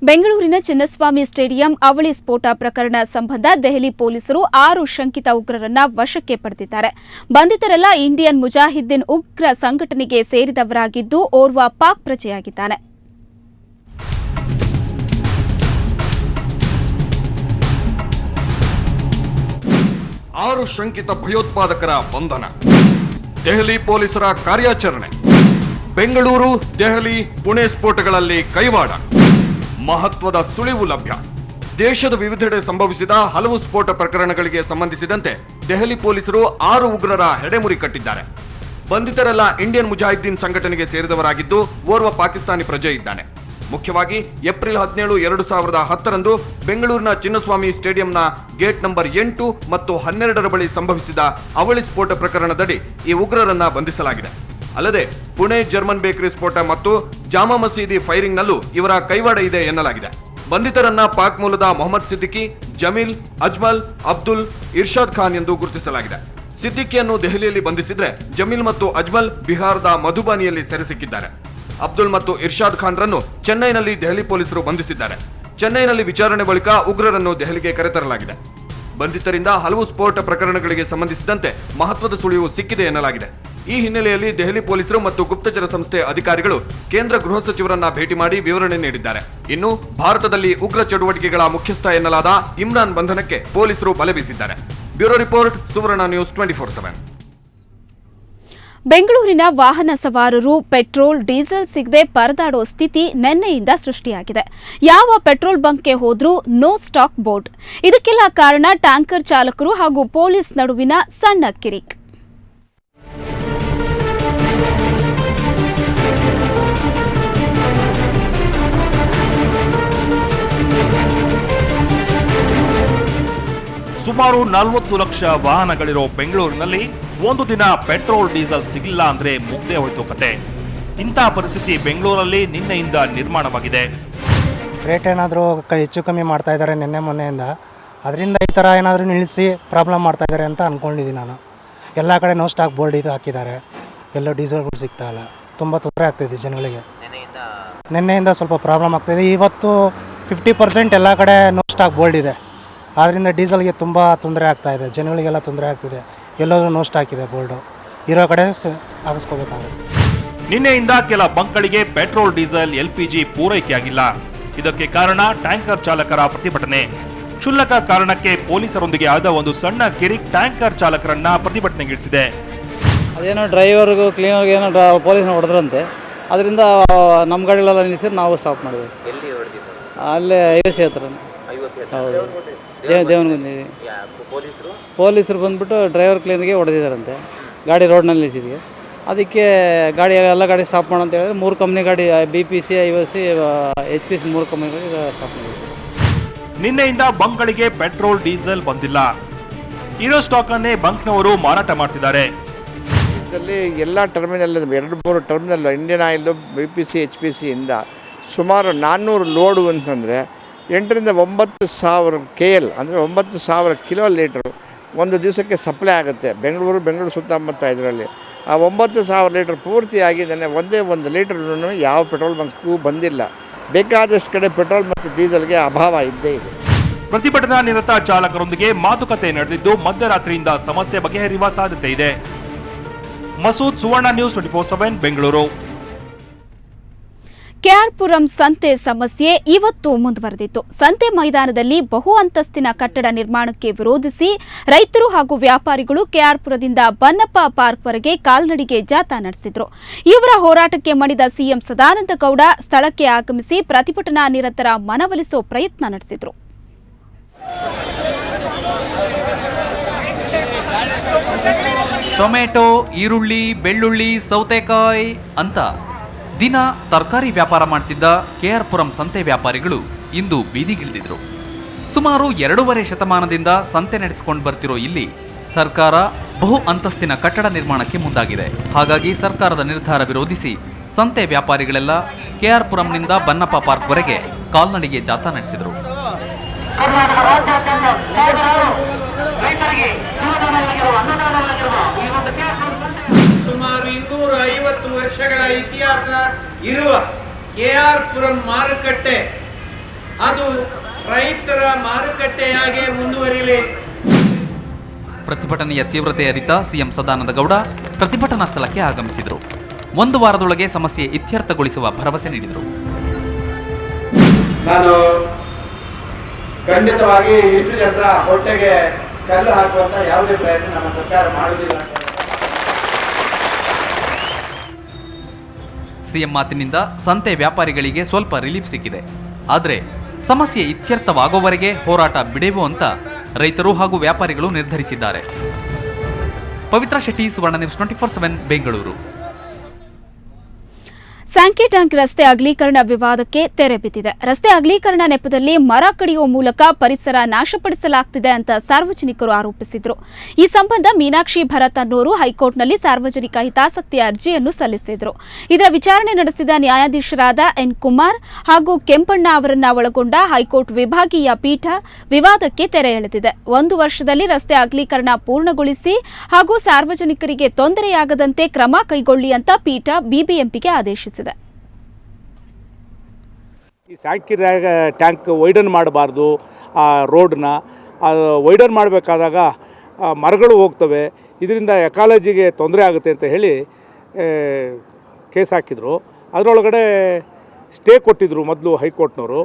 ಬೆಂಗಳೂರಿನ ಚಿನ್ನಸ್ವಾಮಿ ಸ್ಟೇಡಿಯಂ ಅವಳಿ ಸ್ಫೋಟ ಪ್ರಕರಣ ಸಂಬಂಧ ದೆಹಲಿ ಪೊಲೀಸರು 6 ಶಂಕಿತ ಉಗ್ರರನ್ನ ವಶಕ್ಕೆ ಪಡೆದಿದ್ದಾರೆ. ಬಂಧಿತರೆಲ್ಲ ಇಂಡಿಯನ್ ಮುಜಾಹಿದ್ದೀನ್ ಉಗ್ರ ಸಂಘಟನೆಗೆ ಸೇರಿದವರಾಗಿದ್ದು ಓರ್ವ ಪಾಕ್ ಪ್ರಜೆಯಾಗಿದ್ದಾನೆ. ಆರು ಶಂಕಿತ ಭಯೋತ್ಪಾದಕರ ಬಂಧನ. ದೆಹಲಿ ಪೊಲೀಸರ ಕಾರ್ಯಾಚರಣೆ. ಬೆಂಗಳೂರು, ದೆಹಲಿ, ಪುಣೆ ಸ್ಫೋಟಗಳಲ್ಲಿ ಕೈವಾಡ. ಮಹತ್ವದ ಸುಳಿವು ಲಭ್ಯ. ದೇಶದ ವಿವಿಧೆಡೆ ಸಂಭವಿಸಿದ ಹಲವು ಸ್ಫೋಟ ಪ್ರಕರಣಗಳಿಗೆ ಸಂಬಂಧಿಸಿದಂತೆ ದೆಹಲಿ ಪೊಲೀಸರು 6 ಉಗ್ರರ ಹೆಡೆಮುರಿ ಕಟ್ಟಿದ್ದಾರೆ. ಬಂಧಿತರೆಲ್ಲ ಇಂಡಿಯನ್ ಮುಜಾಹಿದ್ದೀನ್ ಸಂಘಟನೆಗೆ ಸೇರಿದವರಾಗಿದ್ದು ಓರ್ವ ಪಾಕಿಸ್ತಾನಿ ಪ್ರಜೆ ಇದ್ದಾನೆ. ಮುಖ್ಯವಾಗಿ ಏಪ್ರಿಲ್ 17, 2010ರಂದು ಬೆಂಗಳೂರಿನ ಚಿನ್ನಸ್ವಾಮಿ ಸ್ಟೇಡಿಯಂನ ಗೇಟ್ ನಂಬರ್ 8 ಮತ್ತು 12ರ ಬಳಿ ಸಂಭವಿಸಿದ ಅವಳಿ ಸ್ಫೋಟ ಪ್ರಕರಣದಡಿ ಈ ಉಗ್ರರನ್ನ ಬಂಧಿಸಲಾಗಿದೆ. ಅಲ್ಲದೆ ಪುಣೆ ಜರ್ಮನ್ ಬೇಕರಿ ಸ್ಫೋಟ ಮತ್ತು ಜಾಮಾ ಮಸೀದಿ ಫೈರಿಂಗ್ನಲ್ಲೂ ಇವರ ಕೈವಾಡ ಇದೆ ಎನ್ನಲಾಗಿದೆ. ಬಂಧಿತರನ್ನ ಪಾಕ್ ಮೂಲದ ಮೊಹಮ್ಮದ್ ಸಿದ್ದಿಕಿ, ಜಮೀಲ್, ಅಜ್ಮಲ್, ಅಬ್ದುಲ್, ಇರ್ಷಾದ್ ಖಾನ್ ಎಂದು ಗುರುತಿಸಲಾಗಿದೆ. ಸಿದ್ದಿಕಿಯನ್ನು ದೆಹಲಿಯಲ್ಲಿ ಬಂಧಿಸಿದ್ರೆ ಜಮೀಲ್ ಮತ್ತು ಅಜ್ಮಲ್ ಬಿಹಾರದ ಮಧುಬನಿಯಲ್ಲಿ ಸೆರೆ ಸಿಕ್ಕಿದ್ದಾರೆ. ಅಬ್ದುಲ್ ಮತ್ತು ಇರ್ಷಾದ್ ಖಾನ್ ರನ್ನು ಚೆನ್ನೈನಲ್ಲಿ ದೆಹಲಿ ಪೊಲೀಸರು ಬಂಧಿಸಿದ್ದಾರೆ. ಚೆನ್ನೈನಲ್ಲಿ ವಿಚಾರಣೆ ಬಳಿಕ ಉಗ್ರರನ್ನು ದೆಹಲಿಗೆ ಕರೆತರಲಾಗಿದೆ. ಬಂಧಿತರಿಂದ ಹಲವು ಸ್ಫೋಟ ಪ್ರಕರಣಗಳಿಗೆ ಸಂಬಂಧಿಸಿದಂತೆ ಮಹತ್ವದ ಸುಳಿವು ಸಿಕ್ಕಿದೆ ಎನ್ನಲಾಗಿದೆ. ಈ ಹಿನ್ನೆಲೆಯಲ್ಲಿ ದೆಹಲಿ ಪೊಲೀಸರು ಮತ್ತು ಗುಪ್ತಚರ ಸಂಸ್ಥೆ ಅಧಿಕಾರಿಗಳು ಕೇಂದ್ರ ಗೃಹ ಸಚಿವರನ್ನ ಭೇಟಿ ಮಾಡಿ ವಿವರಣೆ ನೀಡಿದ್ದಾರೆ. ಇನ್ನು ಭಾರತದಲ್ಲಿ ಉಗ್ರ ಚಟುವಟಿಕೆಗಳ ಮುಖ್ಯಸ್ಥ ಎನ್ನಲಾದ ಇಮ್ರಾನ್ ಬಂಧನಕ್ಕೆ ಪೊಲೀಸರು ಬಲೆ ಬೀಸಿದ್ದಾರೆ. ಬ್ಯೂರೋ ರಿಪೋರ್ಟ್, ಸುವರ್ಣ ನ್ಯೂಸ್ 24/7. ಬೆಂಗಳೂರಿನ ವಾಹನ ಸವಾರರು ಪೆಟ್ರೋಲ್, ಡೀಸೆಲ್ ಸಿಗದೆ ಪರದಾಡೋ ಸ್ಥಿತಿ ನಿನ್ನೆಯಿಂದ ಸೃಷ್ಟಿಯಾಗಿದೆ. ಯಾವ ಪೆಟ್ರೋಲ್ ಬಂಕ್ಗೆ ಹೋದ್ರೂ ನೋ ಸ್ಟಾಕ್ ಬೋರ್ಡ್. ಇದಕ್ಕೆಲ್ಲ ಕಾರಣ ಟ್ಯಾಂಕರ್ ಚಾಲಕರು ಹಾಗೂ ಪೊಲೀಸ್ ನಡುವಿನ ಸಣ್ಣ ಕಿರಿಕ್. ಸುಮಾರು 40 ಲಕ್ಷ ವಾಹನಗಳಿರೋ ಬೆಂಗಳೂರಿನಲ್ಲಿ ಒಂದು ದಿನ ಪೆಟ್ರೋಲ್, ಡೀಸೆಲ್ ಸಿಗಲಿಲ್ಲ ಅಂದ್ರೆ ಮುಗ್ದೇ ಹೋಯ್ತು ಕತೆ. ಇಂತಹ ಪರಿಸ್ಥಿತಿ ಬೆಂಗಳೂರಲ್ಲಿ ನಿನ್ನೆಯಿಂದ ನಿರ್ಮಾಣವಾಗಿದೆ. ರೇಟ್ ಏನಾದರೂ ಹೆಚ್ಚು ಕಮ್ಮಿ ಮಾಡ್ತಾ ಇದ್ದಾರೆ ನಿನ್ನೆ ಮೊನ್ನೆಯಿಂದ. ಅದರಿಂದ ಈ ಥರ ಏನಾದರೂ ನಿಲ್ಲಿಸಿ ಪ್ರಾಬ್ಲಮ್ ಮಾಡ್ತಾ ಇದ್ದಾರೆ ಅಂತ ಅಂದ್ಕೊಂಡಿದ್ದೀನಿ ನಾನು. ಎಲ್ಲ ಕಡೆ ನೋ ಸ್ಟಾಕ್ ಬೋರ್ಡ್ ಇದು ಹಾಕಿದ್ದಾರೆ. ಎಲ್ಲೋ ಡೀಸೆಲ್ಗಳು ಸಿಗ್ತಾ ಇಲ್ಲ. ತುಂಬ ತೊಂದರೆ ಆಗ್ತಾಯಿದೆ ಜನಗಳಿಗೆ. ನಿನ್ನೆಯಿಂದ ಸ್ವಲ್ಪ ಪ್ರಾಬ್ಲಮ್ ಆಗ್ತಾಯಿದೆ. ಇವತ್ತು 50% ಎಲ್ಲ ಕಡೆ ನೋ ಸ್ಟಾಕ್ ಬೋರ್ಡ್ ಇದೆ. ಆದ್ದರಿಂದ ಡೀಸೆಲ್ಗೆ ತುಂಬ ತೊಂದರೆ ಆಗ್ತಾ ಇದೆ. ಜನಗಳಿಗೆಲ್ಲ ತೊಂದರೆ ಆಗ್ತಿದೆ. ಎಲ್ಲರೂ ನೋ ಸ್ಟಾಕ್ ಇದೆ ಬೋರ್ಡು. ಇರೋ ಕಡೆ ಹಾಕಿಸ್ಕೋಬೇಕಾಗುತ್ತೆ. ನಿನ್ನೆಯಿಂದ ಕೆಲ ಬಂಕ್ಗಳಿಗೆ ಪೆಟ್ರೋಲ್, ಡೀಸೆಲ್, LPG ಪೂರೈಕೆಯಾಗಿಲ್ಲ. ಇದಕ್ಕೆ ಕಾರಣ ಟ್ಯಾಂಕರ್ ಚಾಲಕರ ಪ್ರತಿಭಟನೆ. ಕ್ಷುಲ್ಲಕ ಕಾರಣಕ್ಕೆ ಪೊಲೀಸರೊಂದಿಗೆ ಆದ ಒಂದು ಸಣ್ಣ ಕಿರಿಕ್ ಟ್ಯಾಂಕರ್ ಚಾಲಕರನ್ನ ಪ್ರತಿಭಟನೆಗಿಳಿಸಿದೆ. ಅದೇನೋ ಡ್ರೈವರ್ಗೂ ಕ್ಲೀನರ್ಗೆ ಏನೋ ಪೊಲೀಸ್ನ ಹೊಡೆದ್ರಂತೆ. ಅದರಿಂದ ನಮ್ಮ ಗಾಡಿಗಳೆಲ್ಲ ನಿಲ್ಲಿಸಿ ನಾವು ಸ್ಟಾಪ್ ಮಾಡಿದ್ವಿ. ಅಲ್ಲೇ ಐವಸಿ ಹತ್ರ. ಹೌದು, ದೇವನಗುಂದಿ. ಪೊಲೀಸರು ಬಂದ್ಬಿಟ್ಟು ಡ್ರೈವರ್ ಕ್ಲೀನ್ಗೆ ಹೊಡೆದಿದ್ದಾರಂತೆ. ಗಾಡಿ ರೋಡ್ನಲ್ಲಿ ನಿಲ್ಲಿಸಿದ್ವಿ. ಅದಕ್ಕೆ ಎಲ್ಲ ಗಾಡಿ ಸ್ಟಾಪ್ ಮಾಡೋ ಅಂತ ಹೇಳಿದ್ರೆ 3 ಕಂಪ್ನಿ ಗಾಡಿ BPC, IOC, HPC 3 ಕಂಪ್ನಿಗಳಿಗೆ ಸ್ಟಾಪ್ ಮಾಡಿದ್ವಿ. ನಿನ್ನೆಯಿಂದ ಬಂಕ್ಗಳಿಗೆ ಪೆಟ್ರೋಲ್, ಡೀಸೆಲ್ ಬಂದಿಲ್ಲ. ಇರೋ ಸ್ಟಾಕ್ ಅನ್ನೇ ಬಂಕ್ನವರು ಮಾರಾಟ ಮಾಡ್ತಿದ್ದಾರೆ. ಎಲ್ಲ terminal 2-3 terminal Indian oil, BPC, HPC ಇಂದ ಸುಮಾರು 400 ಲೋಡು ಅಂತಂದರೆ 8ರಿಂದ 9,000 KL ಅಂದರೆ 9,000 ಕಿಲೋ ಲೀಟ್ರು ಒಂದು ದಿವಸಕ್ಕೆ ಸಪ್ಲೈ ಆಗುತ್ತೆ. ಬೆಂಗಳೂರು ಸುತ್ತಮುತ್ತ ಇದರಲ್ಲಿ ಆ 9,000 ಲೀಟ್ರ್ ಪೂರ್ತಿಯಾಗಿ ಒಂದೇ 1 ಲೀಟ್ರೂ ಯಾವ ಪೆಟ್ರೋಲ್ ಬಂಕ್ಗೂ ಬಂದಿಲ್ಲ. ಬೇಕಾದಷ್ಟು ಕಡೆ ಪೆಟ್ರೋಲ್ ಮತ್ತು ಡೀಸೆಲ್ಗೆ ಅಭಾವ ಇದ್ದೇ ಇದೆ. ಪ್ರತಿಭಟನಾ ನಿರತ ಚಾಲಕರೊಂದಿಗೆ ಮಾತುಕತೆ ನಡೆದಿದ್ದು ಮಧ್ಯರಾತ್ರಿಯಿಂದ ಸಮಸ್ಯೆ ಬಗೆಹರಿಯುವ ಸಾಧ್ಯತೆ ಇದೆ. ಮಸೂದ್, ಸುವರ್ಣ ನ್ಯೂಸ್ 24/7, ಬೆಂಗಳೂರು. ಕೆಆರ್ಪುರಂ ಸಂತೆ ಸಮಸ್ಯೆ ಇವತ್ತು ಮುಂದುವರೆದಿತ್ತು. ಸಂತೆ ಮೈದಾನದಲ್ಲಿ ಬಹು ಅಂತಸ್ತಿನ ಕಟ್ಟಡ ನಿರ್ಮಾಣಕ್ಕೆ ವಿರೋಧಿಸಿ ರೈತರು ಹಾಗೂ ವ್ಯಾಪಾರಿಗಳು ಕೆಆರ್ಪುರದಿಂದ ಬನ್ನಪ್ಪ ಪಾರ್ಕ್ವರೆಗೆ ಕಾಲ್ನಡಿಗೆ ಜಾಥಾ ನಡೆಸಿದ್ರು. ಇವರ ಹೋರಾಟಕ್ಕೆ ಮಣಿದ ಸಿಎಂ ಸದಾನಂದ ಗೌಡ ಸ್ಥಳಕ್ಕೆ ಆಗಮಿಸಿ ಪ್ರತಿಭಟನಾ ನಿರತರ ಮನವೊಲಿಸೋ ಪ್ರಯತ್ನ ನಡೆಸಿದ್ರು. ಟೊಮೆಟೊ, ಈರುಳ್ಳಿ, ಬೆಳ್ಳುಳ್ಳಿ, ಸೌತೆಕಾಯಿ ಅಂತ ದಿನ ತರಕಾರಿ ವ್ಯಾಪಾರ ಮಾಡ್ತಿದ್ದ ಕೆಆರ್ಪುರಂ ಸಂತೆ ವ್ಯಾಪಾರಿಗಳು ಇಂದು ಬೀದಿಗಿಳಿದಿದ್ರು. ಸುಮಾರು 2.5 ಶತಮಾನದಿಂದ ಸಂತೆ ನಡೆಸಿಕೊಂಡು ಬರ್ತಿರೋ ಇಲ್ಲಿ ಸರ್ಕಾರ ಬಹು ಅಂತಸ್ತಿನ ಕಟ್ಟಡ ನಿರ್ಮಾಣಕ್ಕೆ ಮುಂದಾಗಿದೆ. ಹಾಗಾಗಿ ಸರ್ಕಾರದ ನಿರ್ಧಾರ ವಿರೋಧಿಸಿ ಸಂತೆ ವ್ಯಾಪಾರಿಗಳೆಲ್ಲ ಕೆಆರ್ಪುರಂನಿಂದ ಬನ್ನಪ್ಪ ಪಾರ್ಕ್ವರೆಗೆ ಕಾಲ್ನಡಿಗೆ ಜಾಥಾ ನಡೆಸಿದರು. ಸುಮಾರು 250 ವರ್ಷಗಳ ಇತಿಹಾಸ ಇರುವ ಕೆಆರ್ಪುರಂ ಮಾರುಕಟ್ಟೆ ಅದು ರೈತರ ಮಾರುಕಟ್ಟೆಯಾಗಿ ಮುಂದುವರಿಯಲಿ. ಪ್ರತಿಭಟನೆಯ ತೀವ್ರತೆ ಅರಿತ ಸಿಎಂ ಸದಾನಂದ ಗೌಡ ಪ್ರತಿಭಟನಾ ಸ್ಥಳಕ್ಕೆ ಆಗಮಿಸಿದರು. 1 ವಾರದೊಳಗೆ ಸಮಸ್ಯೆ ಇತ್ಯರ್ಥಗೊಳಿಸುವ ಭರವಸೆ ನೀಡಿದರು. ನಾನು ಖಂಡಿತವಾಗಿ ಇಷ್ಟು ಜನರ ಹೊಟ್ಟೆಗೆ ಕಲ್ಲು ಹಾಕುವಂತ ಯಾವುದೇ ಪ್ರಯತ್ನ ನಮ್ಮ ಸರ್ಕಾರ ಮಾಡುವುದಿಲ್ಲ. ಸಿಎಂ ಮಾತಿನಿಂದ ಸಂತೆ ವ್ಯಾಪಾರಿಗಳಿಗೆ ಸ್ವಲ್ಪ ರಿಲೀಫ್ ಸಿಕ್ಕಿದೆ. ಆದರೆ ಸಮಸ್ಯೆ ಇತ್ಯರ್ಥವಾಗುವವರೆಗೆ ಹೋರಾಟ ಬಿಡೆವು ಅಂತ ರೈತರು ಹಾಗೂ ವ್ಯಾಪಾರಿಗಳು ನಿರ್ಧರಿಸಿದ್ದಾರೆ. ಪವಿತ್ರ ಶೆಟ್ಟಿ, ಸುವರ್ಣ ನ್ಯೂಸ್ 24/7 ಬೆಂಗಳೂರು. ಸ್ಯಾಂಕಿ ಟ್ಯಾಂಕ್ ರಸ್ತೆ ಅಗಲೀಕರಣ ವಿವಾದಕ್ಕೆ ತೆರೆ ಬಿದ್ದಿದೆ. ರಸ್ತೆ ಅಗಲೀಕರಣ ನೆಪದಲ್ಲಿ ಮರ ಕಡಿಯುವ ಮೂಲಕ ಪರಿಸರ ನಾಶಪಡಿಸಲಾಗುತ್ತಿದೆ ಅಂತ ಸಾರ್ವಜನಿಕರು ಆರೋಪಿಸಿದರು. ಈ ಸಂಬಂಧ ಮೀನಾಕ್ಷಿ ಭರತ್ ಅನ್ನೋರು ಹೈಕೋರ್ಟ್ನಲ್ಲಿ ಸಾರ್ವಜನಿಕ ಹಿತಾಸಕ್ತಿ ಅರ್ಜಿಯನ್ನು ಸಲ್ಲಿಸಿದರು. ಇದರ ವಿಚಾರಣೆ ನಡೆಸಿದ ನ್ಯಾಯಾಧೀಶರಾದ ಎನ್ ಕುಮಾರ್ ಹಾಗೂ ಕೆಂಪಣ್ಣ ಅವರನ್ನ ಒಳಗೊಂಡ ಹೈಕೋರ್ಟ್ ವಿಭಾಗೀಯ ಪೀಠ ವಿವಾದಕ್ಕೆ ತೆರೆ ಎಳೆದಿದೆ. 1 ವರ್ಷದಲ್ಲಿ ರಸ್ತೆ ಅಗಲೀಕರಣ ಪೂರ್ಣಗೊಳಿಸಿ ಹಾಗೂ ಸಾರ್ವಜನಿಕರಿಗೆ ತೊಂದರೆಯಾಗದಂತೆ ಕ್ರಮ ಕೈಗೊಳ್ಳಿ ಅಂತ ಪೀಠ ಬಿಬಿಎಂಪಿಗೆ ಆದೇಶಿಸಿದೆ. ಈ ಸ್ಯಾಂಕಿ ಟ್ಯಾಂಕ್ ವೈಡನ್ ಮಾಡಬಾರ್ದು, ಆ ರೋಡ್ನ ವೈಡನ್ ಮಾಡಬೇಕಾದಾಗ ಮರಗಳು ಹೋಗ್ತವೆ, ಇದರಿಂದ ಎಕಾಲಜಿಗೆ ತೊಂದರೆ ಆಗುತ್ತೆ ಅಂತ ಹೇಳಿ ಕೇಸ್ ಹಾಕಿದರು. ಅದರೊಳಗಡೆ ಸ್ಟೇ ಕೊಟ್ಟಿದ್ದರು ಮೊದಲು ಹೈಕೋರ್ಟ್ನವರು.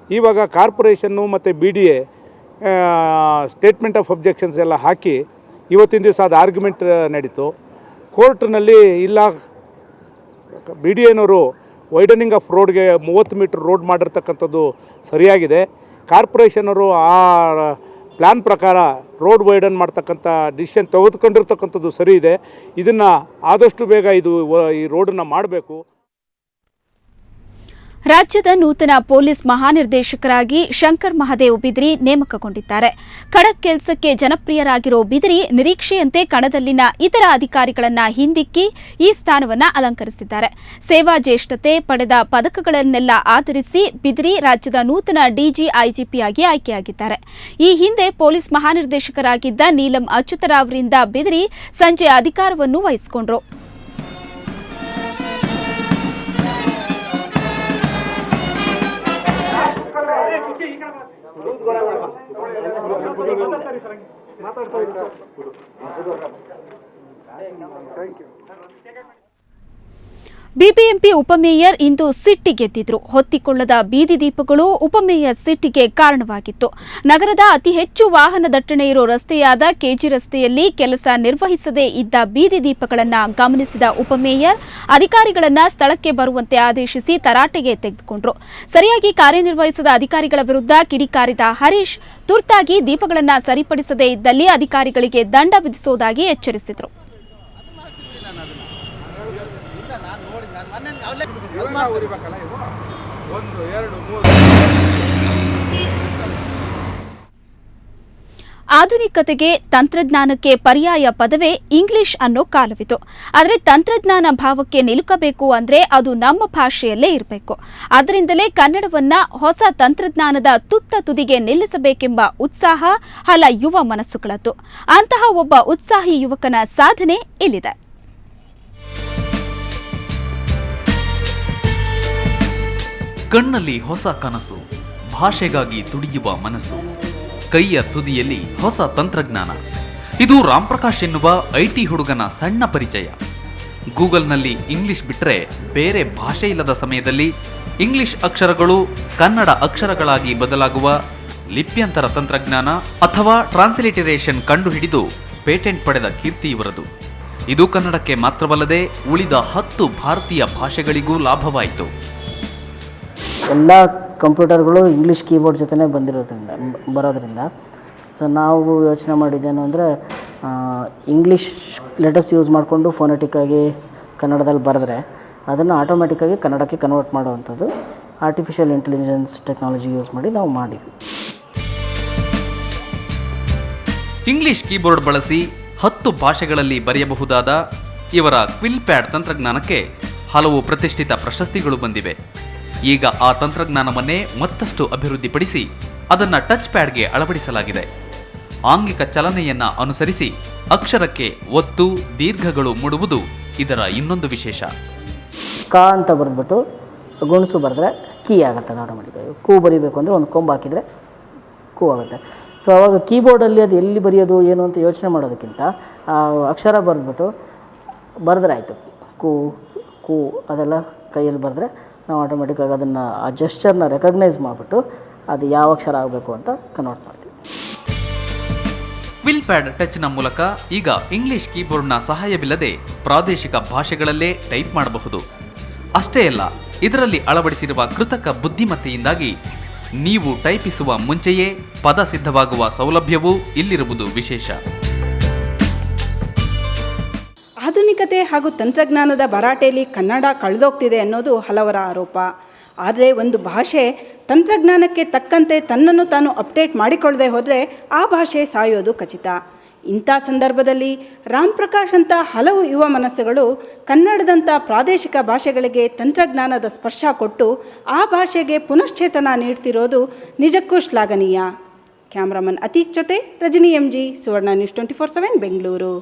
ಇವಾಗ ಕಾರ್ಪೊರೇಷನ್ನು ಮತ್ತು BDA ಸ್ಟೇಟ್ಮೆಂಟ್ ಆಫ್ ಅಬ್ಜೆಕ್ಷನ್ಸ್ ಎಲ್ಲ ಹಾಕಿ ಇವತ್ತಿನ ದಿವಸ ಅದು ಆರ್ಗ್ಯುಮೆಂಟ್ ನಡೀತು. ಕೋರ್ಟ್ನಲ್ಲಿ ಇಲ್ಲ, BDAನವರು ವೈಡನಿಂಗ್ ಆಫ್ ರೋಡ್ಗೆ 30 ಮೀಟರ್ ರೋಡ್ ಮಾಡಿರ್ತಕ್ಕಂಥದ್ದು ಸರಿಯಾಗಿದೆ. ಕಾರ್ಪೊರೇಷನವರು ಆ ಪ್ಲ್ಯಾನ್ ಪ್ರಕಾರ ರೋಡ್ ವೈಡನ್ ಮಾಡ್ತಕ್ಕಂಥ ಡಿಸಿಷನ್ ತೆಗೆದುಕೊಂಡಿರ್ತಕ್ಕಂಥದ್ದು ಸರಿ ಇದೆ. ಇದನ್ನು ಆದಷ್ಟು ಬೇಗ ಈ ರೋಡನ್ನು ಮಾಡಬೇಕು. ರಾಜ್ಯದ ನೂತನ ಪೊಲೀಸ್ ಮಹಾನಿರ್ದೇಶಕರಾಗಿ ಶಂಕರ್ ಮಹದೇವ್ ಬಿದ್ರಿ ನೇಮಕಗೊಂಡಿದ್ದಾರೆ. ಖಡಕ್ ಕೆಲಸಕ್ಕೆ ಜನಪ್ರಿಯರಾಗಿರೋ ಬಿದ್ರಿ ನಿರೀಕ್ಷೆಯಂತೆ ಕಣದಲ್ಲಿನ ಇತರ ಅಧಿಕಾರಿಗಳನ್ನ ಹಿಂದಿಕ್ಕಿ ಈ ಸ್ಥಾನವನ್ನು ಅಲಂಕರಿಸಿದ್ದಾರೆ. ಸೇವಾ ಜ್ಯೇಷ್ಠತೆ ಪಡೆದ ಪದಕಗಳನ್ನೆಲ್ಲ ಆಧರಿಸಿ ಬಿದ್ರಿ ರಾಜ್ಯದ ನೂತನ ಡಿಜಿ ಐಜಿಪಿಯಾಗಿ ಆಯ್ಕೆಯಾಗಿದ್ದಾರೆ. ಈ ಹಿಂದೆ ಪೊಲೀಸ್ ಮಹಾನಿರ್ದೇಶಕರಾಗಿದ್ದ ನೀಲಂ ಅಚ್ಯುತರಾವ್ರಿಂದ ಬಿದ್ರಿ ಸಂಜೆ ಅಧಿಕಾರವನ್ನು ವಹಿಸಿಕೊಂಡರು. ಬಿಬಿಎಂಪಿ ಉಪಮೇಯರ್ ಇಂದು ಸಿಟ್ಟಿಗೆದ್ದಿದ್ರು. ಹೊತ್ತಿಕೊಳ್ಳದ ಬೀದಿ ದೀಪಗಳು ಉಪಮೇಯರ್ ಸಿಟ್ಟಿಗೆ ಕಾರಣವಾಗಿತ್ತು. ನಗರದ ಅತಿ ಹೆಚ್ಚು ವಾಹನ ದಟ್ಟಣೆ ಇರೋ ರಸ್ತೆಯಾದ ಕೆಜಿ ರಸ್ತೆಯಲ್ಲಿ ಕೆಲಸ ನಿರ್ವಹಿಸದೇ ಇದ್ದ ಬೀದಿ ದೀಪಗಳನ್ನು ಗಮನಿಸಿದ ಉಪಮೇಯರ್ ಅಧಿಕಾರಿಗಳನ್ನ ಸ್ಥಳಕ್ಕೆ ಬರುವಂತೆ ಆದೇಶಿಸಿ ತರಾಟೆಗೆ ತೆಗೆದುಕೊಂಡ್ರು. ಸರಿಯಾಗಿ ಕಾರ್ಯನಿರ್ವಹಿಸದ ಅಧಿಕಾರಿಗಳ ವಿರುದ್ಧ ಕಿಡಿಕಾರಿದ ಹರೀಶ್ ತುರ್ತಾಗಿ ದೀಪಗಳನ್ನು ಸರಿಪಡಿಸದೇ ಇದ್ದಲ್ಲಿ ಅಧಿಕಾರಿಗಳಿಗೆ ದಂಡ ವಿಧಿಸುವುದಾಗಿ ಎಚ್ಚರಿಸಿದರು. ಆಧುನಿಕತೆಗೆ ತಂತ್ರಜ್ಞಾನಕ್ಕೆ ಪರ್ಯಾಯ ಪದವೇ ಇಂಗ್ಲಿಷ್ ಅನ್ನೋ ಕಾಲವಿತು. ಆದರೆ ತಂತ್ರಜ್ಞಾನ ಭಾವಕ್ಕೆ ನಿಲುಕಬೇಕು ಅಂದ್ರೆ ಅದು ನಮ್ಮ ಭಾಷೆಯಲ್ಲೇ ಇರಬೇಕು. ಆದ್ದರಿಂದಲೇ ಕನ್ನಡವನ್ನ ಹೊಸ ತಂತ್ರಜ್ಞಾನದ ತುತ್ತ ತುದಿಗೆ ನಿಲ್ಲಿಸಬೇಕೆಂಬ ಉತ್ಸಾಹ ಹಲ ಯುವ ಮನಸ್ಸುಗಳದ್ದು. ಅಂತಹ ಒಬ್ಬ ಉತ್ಸಾಹಿ ಯುವಕನ ಸಾಧನೆ ಇಲ್ಲಿದೆ. ಕಣ್ಣಲ್ಲಿ ಹೊಸ ಕನಸು, ಭಾಷೆಗಾಗಿ ತುಡಿಯುವ ಮನಸ್ಸು, ಕೈಯ ತುದಿಯಲ್ಲಿ ಹೊಸ ತಂತ್ರಜ್ಞಾನ. ಇದು ರಾಮ್ ಪ್ರಕಾಶ್ ಎನ್ನುವ ಐಟಿ ಹುಡುಗನ ಸಣ್ಣ ಪರಿಚಯ. ಗೂಗಲ್ನಲ್ಲಿ ಇಂಗ್ಲಿಷ್ ಬಿಟ್ಟರೆ ಬೇರೆ ಭಾಷೆ ಇಲ್ಲದ ಸಮಯದಲ್ಲಿ ಇಂಗ್ಲಿಷ್ ಅಕ್ಷರಗಳು ಕನ್ನಡ ಅಕ್ಷರಗಳಾಗಿ ಬದಲಾಗುವ ಲಿಪ್ಯಂತರ ತಂತ್ರಜ್ಞಾನ ಅಥವಾ ಟ್ರಾನ್ಸ್ಲಿಟರೇಷನ್ ಕಂಡುಹಿಡಿದು ಪೇಟೆಂಟ್ ಪಡೆದ ಕೀರ್ತಿ ಇವರದು. ಇದು ಕನ್ನಡಕ್ಕೆ ಮಾತ್ರವಲ್ಲದೆ ಉಳಿದ 10 ಭಾರತೀಯ ಭಾಷೆಗಳಿಗೂ ಲಾಭವಾಯಿತು. ಎಲ್ಲ ಕಂಪ್ಯೂಟರ್ಗಳು ಇಂಗ್ಲೀಷ್ ಕೀಬೋರ್ಡ್ ಜೊತೆ ಬರೋದ್ರಿಂದ ಸೊ ನಾವು ಯೋಚನೆ ಮಾಡಿದ್ದೇನು ಅಂದರೆ ಇಂಗ್ಲೀಷ್ ಲೆಟರ್ಸ್ ಯೂಸ್ ಮಾಡಿಕೊಂಡು ಫೋನೆಟಿಕ್ಕಾಗಿ ಕನ್ನಡದಲ್ಲಿ ಬರೆದ್ರೆ ಅದನ್ನು ಆಟೋಮೆಟಿಕ್ಕಾಗಿ ಕನ್ನಡಕ್ಕೆ ಕನ್ವರ್ಟ್ ಮಾಡುವಂಥದ್ದು ಆರ್ಟಿಫಿಷಿಯಲ್ ಇಂಟೆಲಿಜೆನ್ಸ್ ಟೆಕ್ನಾಲಜಿ ಯೂಸ್ ಮಾಡಿ ನಾವು ಮಾಡಿದ್ವಿ. ಇಂಗ್ಲಿಷ್ ಕೀಬೋರ್ಡ್ ಬಳಸಿ 10 ಭಾಷೆಗಳಲ್ಲಿ ಬರೆಯಬಹುದಾದ ಇವರ ಕ್ವಿಲ್ ಪ್ಯಾಡ್ ತಂತ್ರಜ್ಞಾನಕ್ಕೆ ಹಲವು ಪ್ರತಿಷ್ಠಿತ ಪ್ರಶಸ್ತಿಗಳು ಬಂದಿವೆ. ಈಗ ಆ ತಂತ್ರಜ್ಞಾನವನ್ನೇ ಮತ್ತಷ್ಟು ಅಭಿವೃದ್ಧಿಪಡಿಸಿ ಅದನ್ನು ಟಚ್ ಪ್ಯಾಡ್ಗೆ ಅಳವಡಿಸಲಾಗಿದೆ. ಆಂಗಿಕ ಚಲನೆಯನ್ನ ಅನುಸರಿಸಿ ಅಕ್ಷರಕ್ಕೆ ಒತ್ತು ದೀರ್ಘಗಳು ಮೂಡುವುದು ಇದರ ಇನ್ನೊಂದು ವಿಶೇಷ. ಕ ಅಂತ ಬರೆದ್ಬಿಟ್ಟು ಗುಣಸು ಬರೆದ್ರೆ ಕೀ ಆಗುತ್ತೆ ಅದು ಆಟೋಮೆಟಿಕ್ಕಾಗಿ. ಕೂ ಬರೀಬೇಕು ಅಂದರೆ ಒಂದು ಕೊಂಬು ಹಾಕಿದರೆ ಕೂ ಆಗುತ್ತೆ. ಸೊ ಆವಾಗ ಕೀಬೋರ್ಡಲ್ಲಿ ಅದು ಎಲ್ಲಿ ಬರೆಯೋದು ಏನು ಅಂತ ಯೋಚನೆ ಮಾಡೋದಕ್ಕಿಂತ ಆ ಅಕ್ಷರ ಬರೆದ್ಬಿಟ್ಟು ಬರೆದ್ರೆ ಆಯಿತು. ಕೂ ಕೂ ಅದೆಲ್ಲ ಕೈಯಲ್ಲಿ ಬರೆದ್ರೆ ನಾವು ಆಟೋಮೆಟಿಕ್ಕಾಗಿ ಅದನ್ನು ಆ ಜೆಸ್ಚರ್ನ ರೆಕಗ್ನೈಸ್ ಮಾಡಿಬಿಟ್ಟು ಅದು ಯಾವ ಅಕ್ಷರ ಆಗಬೇಕು ಅಂತ ಕನ್ವರ್ಟ್ ಮಾಡ್ತೀವಿ. ಕ್ವಿಲ್ ಪ್ಯಾಡ್ ಟಚ್ನ ಮೂಲಕ ಈಗ ಇಂಗ್ಲಿಷ್ ಕೀಬೋರ್ಡ್ನ ಸಹಾಯವಿಲ್ಲದೆ ಪ್ರಾದೇಶಿಕ ಭಾಷೆಗಳಲ್ಲೇ ಟೈಪ್ ಮಾಡಬಹುದು. ಅಷ್ಟೇ ಅಲ್ಲ, ಇದರಲ್ಲಿ ಅಳವಡಿಸಿರುವ ಕೃತಕ ಬುದ್ಧಿಮತ್ತೆಯಿಂದಾಗಿ ನೀವು ಟೈಪಿಸುವ ಮುಂಚೆಯೇ ಪದ ಸಿದ್ಧವಾಗುವ ಸೌಲಭ್ಯವೂ ಇಲ್ಲಿರುವುದು ವಿಶೇಷ. ಆಧುನಿಕತೆ ಹಾಗೂ ತಂತ್ರಜ್ಞಾನದ ಭರಾಟೆಯಲ್ಲಿ ಕನ್ನಡ ಕಳೆದೋಗ್ತಿದೆ ಅನ್ನೋದು ಹಲವರ ಆರೋಪ. ಆದರೆ ಒಂದು ಭಾಷೆ ತಂತ್ರಜ್ಞಾನಕ್ಕೆ ತಕ್ಕಂತೆ ತನ್ನನ್ನು ತಾನು ಅಪ್ಡೇಟ್ ಮಾಡಿಕೊಳ್ಳದೆ ಹೋದರೆ ಆ ಭಾಷೆ ಸಾಯೋದು ಖಚಿತ. ಇಂಥ ಸಂದರ್ಭದಲ್ಲಿ ರಾಮ್ ಪ್ರಕಾಶ್ ಅಂತ ಹಲವು ಯುವ ಮನಸ್ಸುಗಳು ಕನ್ನಡದಂಥ ಪ್ರಾದೇಶಿಕ ಭಾಷೆಗಳಿಗೆ ತಂತ್ರಜ್ಞಾನದ ಸ್ಪರ್ಶ ಕೊಟ್ಟು ಆ ಭಾಷೆಗೆ ಪುನಶ್ಚೇತನ ನೀಡ್ತಿರೋದು ನಿಜಕ್ಕೂ ಶ್ಲಾಘನೀಯ. ಕ್ಯಾಮ್ರಾಮನ್ ಅತೀಕ್ ಜೊತೆ ರಜನಿ MG, ಸುವರ್ಣ ನ್ಯೂಸ್ 24/7 ಬೆಂಗಳೂರು.